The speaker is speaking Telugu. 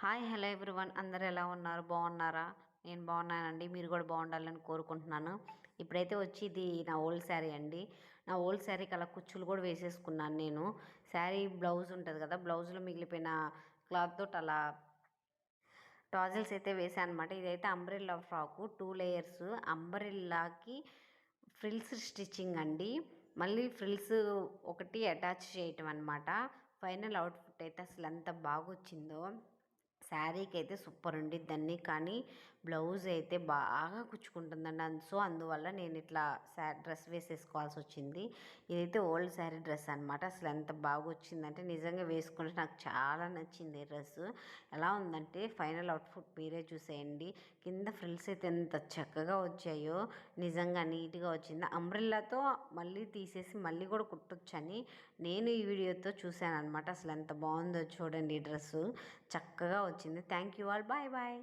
హాయ్ హలో ఎవ్రీవన్ అందరూ ఎలా ఉన్నారు బాగున్నారా? నేను బాగున్నానండి. మీరు కూడా బాగుండాలని కోరుకుంటున్నాను. ఇప్పుడైతే వచ్చి ఇది నా ఓల్డ్ శారీ అండి. నా ఓల్డ్ శారీకి అలా కుచ్చులు కూడా వేసేసుకున్నాను నేను. శారీ బ్లౌజ్ ఉంటుంది కదా, బ్లౌజ్లో మిగిలిపోయిన క్లాత్ తోటి అలా టాజిల్స్ అయితే వేసాను అనమాట. ఇదైతే అంబ్రెల్లా ఫ్రాకు 2 లేయర్స్ అంబ్రెల్లాకి ఫ్రిల్స్ స్టిచ్చింగ్ అండి. మళ్ళీ ఫ్రిల్స్ ఒకటి అటాచ్ చేయటం అనమాట. ఫైనల్ అవుట్ఫిట్ అయితే అసలు ఎంత బాగా వచ్చిందో. శారీకి అయితే సూపర్ ఉండిద్దండి, కానీ బ్లౌజ్ అయితే బాగా కుచ్చుకుంటుందండి. అందువల్ల నేను ఇట్లా డ్రెస్ వేసేసుకోవాల్సి వచ్చింది. ఇదైతే ఓల్డ్ శారీ డ్రెస్ అనమాట. అసలు ఎంత బాగా వచ్చిందంటే నిజంగా వేసుకుంటే నాకు చాలా నచ్చింది ఈ డ్రెస్. ఎలా ఉందంటే ఫైనల్ అవుట్ఫిట్ మీరే చూసేయండి. కింద ఫ్రిల్స్ అయితే ఎంత చక్కగా వచ్చాయో, నిజంగా నీట్గా వచ్చింది. అంబ్రెల్లాతో మళ్ళీ తీసేసి మళ్ళీ కూడా కుట్టొచ్చని నేను ఈ వీడియోతో చూశాను అనమాట. అసలు ఎంత బాగుందో చూడండి ఈ డ్రెస్సు, చక్కగా వచ్చింది. Thank you all, bye bye.